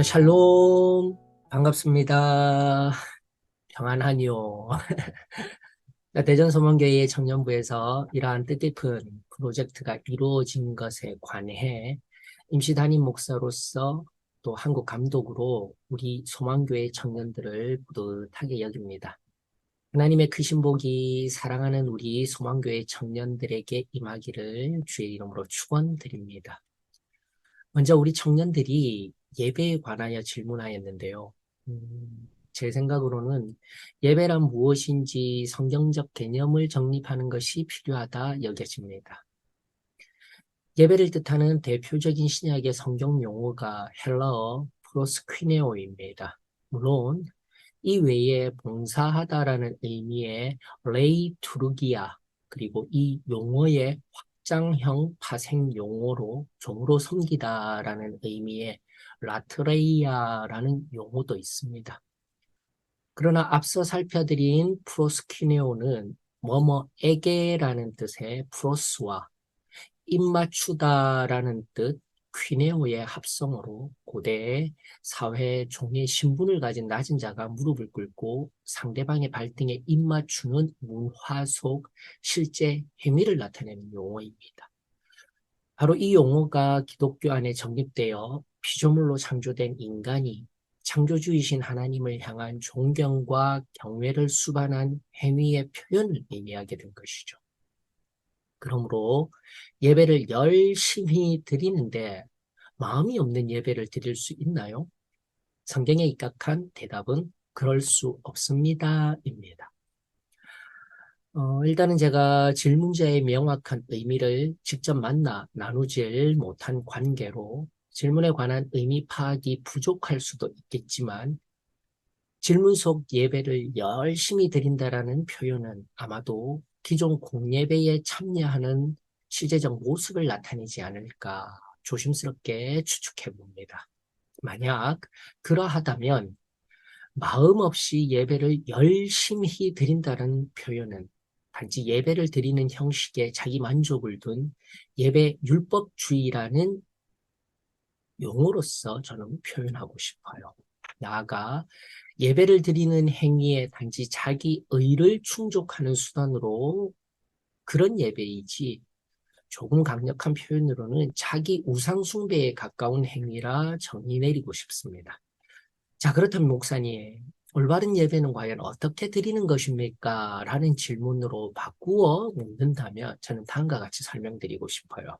샬롬, 반갑습니다. 평안하니요. 대전소망교회 청년부에서 이러한 뜻깊은 프로젝트가 이루어진 것에 관해 임시 담임 목사로서 또 한국 감독으로 우리 소망교회 청년들을 뿌듯하게 여깁니다. 하나님의 크신 복이 사랑하는 우리 소망교회 청년들에게 임하기를 주의 이름으로 축원드립니다. 먼저 우리 청년들이 예배에 관하여 질문하였는데요. 제 생각으로는 예배란 무엇인지 성경적 개념을 정립하는 것이 필요하다 여겨집니다. 예배를 뜻하는 대표적인 신약의 성경 용어가 헬라어 프로스퀴네오입니다. 물론 이 외에 봉사하다라는 의미의 레이투르기아 그리고 이 용어의 확장형 파생 용어로 종으로 섬기다라는 의미의 라트레이아라는 용어도 있습니다. 그러나 앞서 살펴드린 프로스키네오는 뭐뭐에게라는 뜻의 프로스와 입맞추다라는 뜻 퀴네오의 합성어로 고대의 사회 종의 신분을 가진 낮은 자가 무릎을 꿇고 상대방의 발등에 입맞추는 문화 속 실제 행위를 나타내는 용어입니다. 바로 이 용어가 기독교 안에 정립되어 피조물로 창조된 인간이 창조주이신 하나님을 향한 존경과 경외를 수반한 행위의 표현을 의미하게 된 것이죠. 그러므로 예배를 열심히 드리는데 마음이 없는 예배를 드릴 수 있나요? 성경에 입각한 대답은 그럴 수 없습니다입니다. 일단은 제가 질문자의 명확한 의미를 직접 만나 나누질 못한 관계로 질문에 관한 의미 파악이 부족할 수도 있겠지만 질문 속 예배를 열심히 드린다라는 표현은 아마도 기존 공예배에 참여하는 실제적 모습을 나타내지 않을까 조심스럽게 추측해 봅니다. 만약 그러하다면 마음 없이 예배를 열심히 드린다는 표현은 단지 예배를 드리는 형식에 자기 만족을 둔 예배 율법주의라는 용어로서 저는 표현하고 싶어요. 나아가 예배를 드리는 행위에 단지 자기 의를 충족하는 수단으로 그런 예배이지 조금 강력한 표현으로는 자기 우상 숭배에 가까운 행위라 정의 내리고 싶습니다. 자, 그렇다면 목사님, 올바른 예배는 과연 어떻게 드리는 것입니까? 라는 질문으로 바꾸어 묻는다면 저는 다음과 같이 설명드리고 싶어요.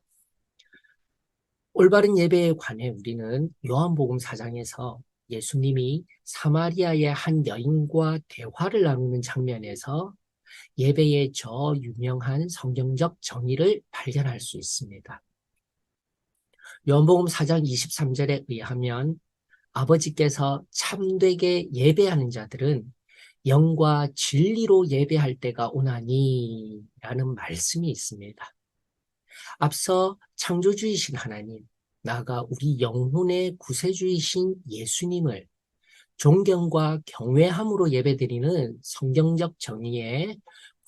올바른 예배에 관해 우리는 요한복음 4장에서 예수님이 사마리아의 한 여인과 대화를 나누는 장면에서 예배의 저 유명한 성경적 정의를 발견할 수 있습니다. 요한복음 4장 23절에 의하면 아버지께서 참되게 예배하는 자들은 영과 진리로 예배할 때가 오나니 라는 말씀이 있습니다. 앞서 창조주이신 하나님, 나아가 우리 영혼의 구세주이신 예수님을 존경과 경외함으로 예배드리는 성경적 정의의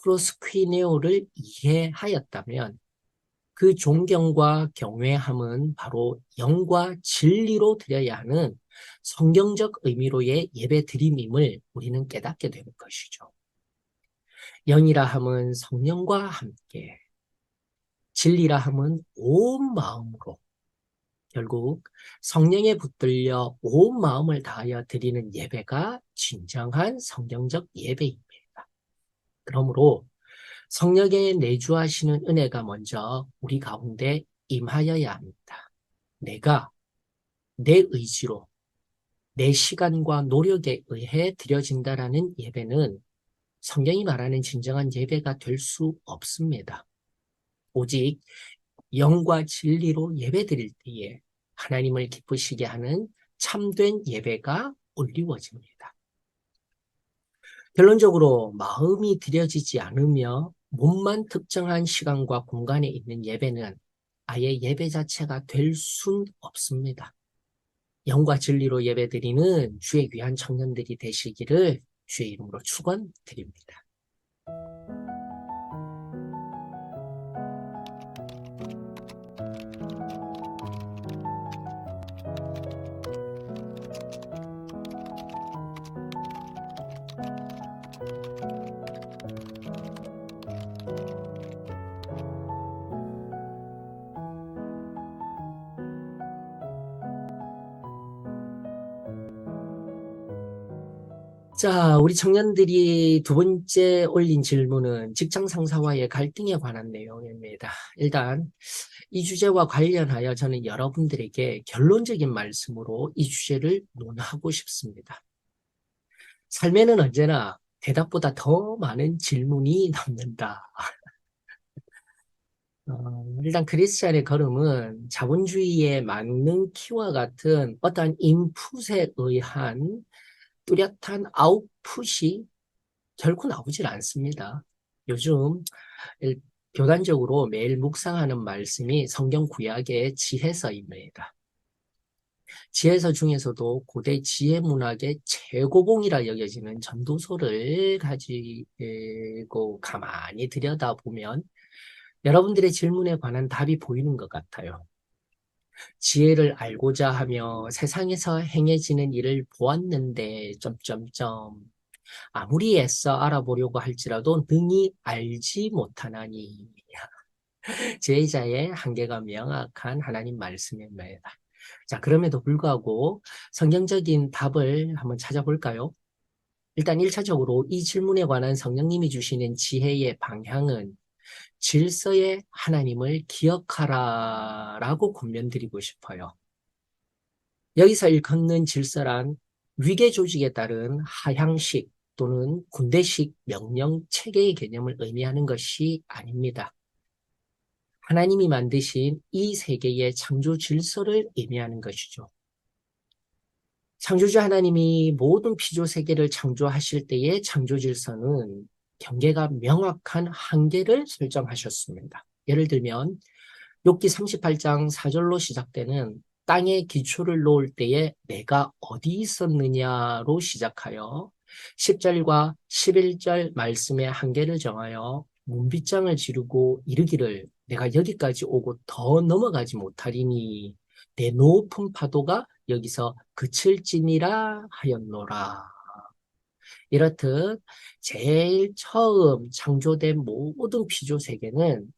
프로스퀴네오를 이해하였다면 그 존경과 경외함은 바로 영과 진리로 드려야 하는 성경적 의미로의 예배 드림임을 우리는 깨닫게 되는 것이죠. 영이라 함은 성령과 함께, 진리라 함은 온 마음으로, 결국 성령에 붙들려 온 마음을 다하여 드리는 예배가 진정한 성경적 예배입니다. 그러므로 성령에 내주하시는 은혜가 먼저 우리 가운데 임하여야 합니다. 내가 내 의지로 내 시간과 노력에 의해 드려진다라는 예배는 성경이 말하는 진정한 예배가 될 수 없습니다. 오직 영과 진리로 예배드릴 때에 하나님을 기쁘시게 하는 참된 예배가 올리워집니다. 결론적으로 마음이 드려지지 않으며 몸만 특정한 시간과 공간에 있는 예배는 아예 예배 자체가 될 순 없습니다. 영과 진리로 예배드리는 주의 귀한 청년들이 되시기를 주의 이름으로 축원드립니다. 자, 우리 청년들이 두 번째 올린 질문은 직장 상사와의 갈등에 관한 내용입니다. 일단 이 주제와 관련하여 저는 여러분들에게 결론적인 말씀으로 이 주제를 논하고 싶습니다. 삶에는 언제나 대답보다 더 많은 질문이 남는다. 일단 크리스찬의 걸음은 자본주의의 만능 키와 같은 어떠한 인풋에 의한 뚜렷한 아웃풋이 결코 나오질 않습니다. 요즘 일- 교단적으로 매일 묵상하는 말씀이 성경 구약의 지혜서입니다. 지혜서 중에서도 고대 지혜 문학의 최고봉이라 여겨지는 전도서를 가지고 가만히 들여다보면 여러분들의 질문에 관한 답이 보이는 것 같아요. 지혜를 알고자 하며 세상에서 행해지는 일을 보았는데 점점점 아무리 애써 알아보려고 할지라도 능히 알지 못하나니. 제자의 한계가 명확한 하나님 말씀입니다. 자, 그럼에도 불구하고 성경적인 답을 한번 찾아볼까요? 일단 1차적으로 이 질문에 관한 성령님이 주시는 지혜의 방향은 질서의 하나님을 기억하라라고 권면드리고 싶어요. 여기서 일컫는 질서란 위계 조직에 따른 하향식 또는 군대식 명령 체계의 개념을 의미하는 것이 아닙니다. 하나님이 만드신 이 세계의 창조 질서를 의미하는 것이죠. 창조주 하나님이 모든 피조 세계를 창조하실 때의 창조 질서는 경계가 명확한 한계를 설정하셨습니다. 예를 들면 욥기 38장 4절로 시작되는 땅의 기초를 놓을 때에 내가 어디 있었느냐로 시작하여 10절과 11절 말씀의 한계를 정하여 문빗장을 지르고 이르기를 내가 여기까지 오고 더 넘어가지 못하리니 내 높은 파도가 여기서 그칠지니라 하였노라. 이렇듯 제일 처음 창조된 모든 피조 세계는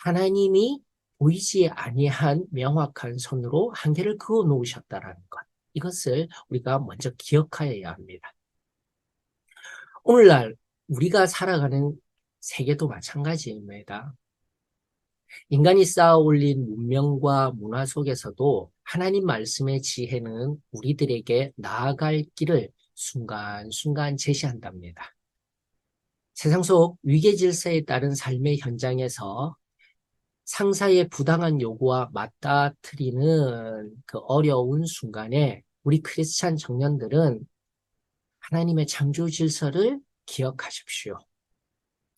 하나님이 보이지 아니한 명확한 손으로 한계를 그어 놓으셨다라는 것. 이것을 우리가 먼저 기억하여야 합니다. 오늘날 우리가 살아가는 세계도 마찬가지입니다. 인간이 쌓아 올린 문명과 문화 속에서도 하나님 말씀의 지혜는 우리들에게 나아갈 길을 순간순간 제시한답니다. 세상 속 위계 질서에 따른 삶의 현장에서 상사의 부당한 요구와 맞닥뜨리는 그 어려운 순간에 우리 크리스찬 청년들은 하나님의 창조 질서를 기억하십시오.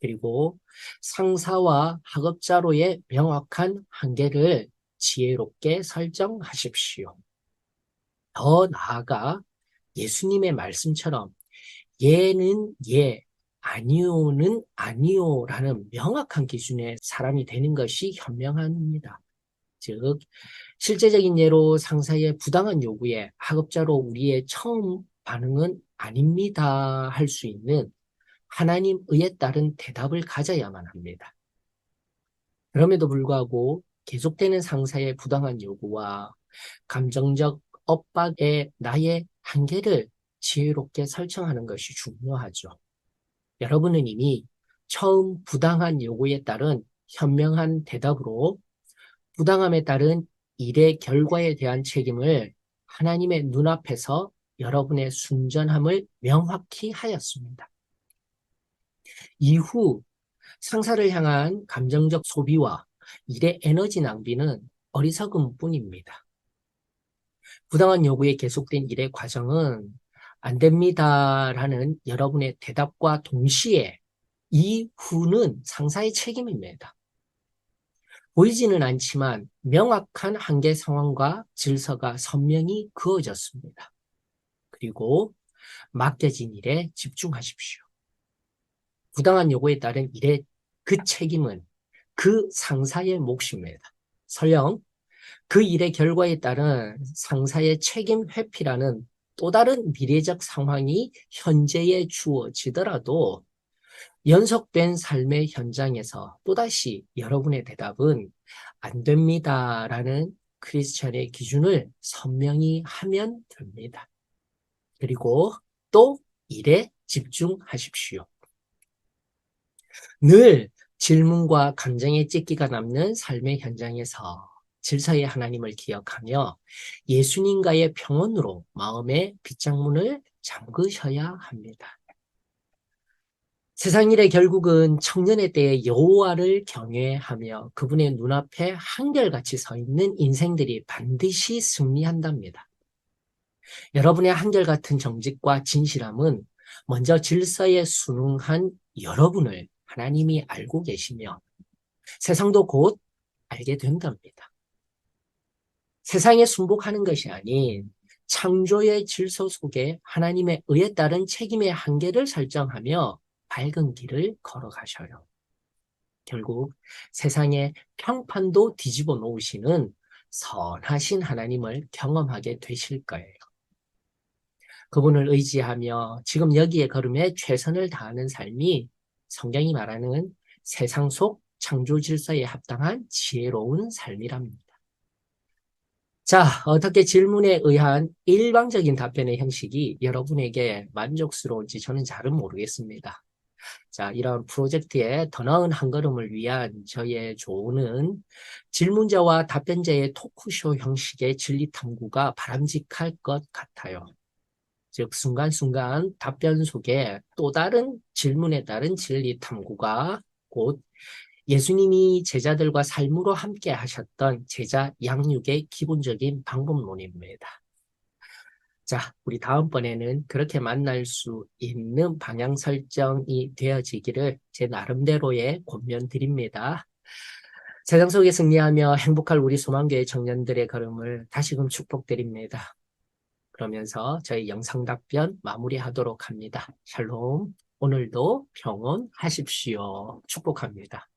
그리고 상사와 학업자로의 명확한 한계를 지혜롭게 설정하십시오. 더 나아가 예수님의 말씀처럼 예는 예, 아니오는 아니오라는 명확한 기준의 사람이 되는 것이 현명합니다. 즉, 실제적인 예로 상사의 부당한 요구에 학업자로 우리의 처음 반응은 아닙니다 할 수 있는 하나님 의에 따른 대답을 가져야만 합니다. 그럼에도 불구하고 계속되는 상사의 부당한 요구와 감정적 엇박에 나의 한계를 지혜롭게 설정하는 것이 중요하죠. 여러분은 이미 처음 부당한 요구에 따른 현명한 대답으로 부당함에 따른 일의 결과에 대한 책임을 하나님의 눈앞에서 여러분의 순전함을 명확히 하였습니다. 이후 상사를 향한 감정적 소비와 일의 에너지 낭비는 어리석음 뿐입니다. 부당한 요구에 계속된 일의 과정은 안 됩니다라는 여러분의 대답과 동시에 이후는 상사의 책임입니다. 보이지는 않지만 명확한 한계 상황과 질서가 선명히 그어졌습니다. 그리고 맡겨진 일에 집중하십시오. 부당한 요구에 따른 일의 그 책임은 그 상사의 몫입니다. 설령 그 일의 결과에 따른 상사의 책임 회피라는 또 다른 미래적 상황이 현재에 주어지더라도 연속된 삶의 현장에서 또다시 여러분의 대답은 안 됩니다라는 크리스천의 기준을 선명히 하면 됩니다. 그리고 또 일에 집중하십시오. 늘 질문과 감정의 찢기가 남는 삶의 현장에서 질서의 하나님을 기억하며 예수님과의 평온으로 마음의 빗장문을 잠그셔야 합니다. 세상 일의 결국은 청년의 때에 여호와를 경외하며 그분의 눈앞에 한결같이 서 있는 인생들이 반드시 승리한답니다. 여러분의 한결같은 정직과 진실함은 먼저 질서에 순응한 여러분을 하나님이 알고 계시며 세상도 곧 알게 된답니다. 세상에 순복하는 것이 아닌 창조의 질서 속에 하나님의 의에 따른 책임의 한계를 설정하며 밝은 길을 걸어가셔요. 결국 세상의 평판도 뒤집어 놓으시는 선하신 하나님을 경험하게 되실 거예요. 그분을 의지하며 지금 여기에 걸음에 최선을 다하는 삶이 성경이 말하는 세상 속 창조 질서에 합당한 지혜로운 삶이랍니다. 자, 어떻게 질문에 의한 일방적인 답변의 형식이 여러분에게 만족스러운지 저는 잘은 모르겠습니다. 자, 이런 프로젝트의 더 나은 한 걸음을 위한 저의 조언은 질문자와 답변자의 토크쇼 형식의 진리 탐구가 바람직할 것 같아요. 즉, 순간순간 답변 속에 또 다른 질문에 따른 진리 탐구가 곧 예수님이 제자들과 삶으로 함께 하셨던 제자 양육의 기본적인 방법론입니다. 자, 우리 다음번에는 그렇게 만날 수 있는 방향 설정이 되어지기를 제 나름대로의 권면 드립니다. 세상 속에 승리하며 행복할 우리 소망교회 청년들의 걸음을 다시금 축복드립니다. 그러면서 저희 영상 답변 마무리하도록 합니다. 샬롬. 오늘도 평온하십시오. 축복합니다.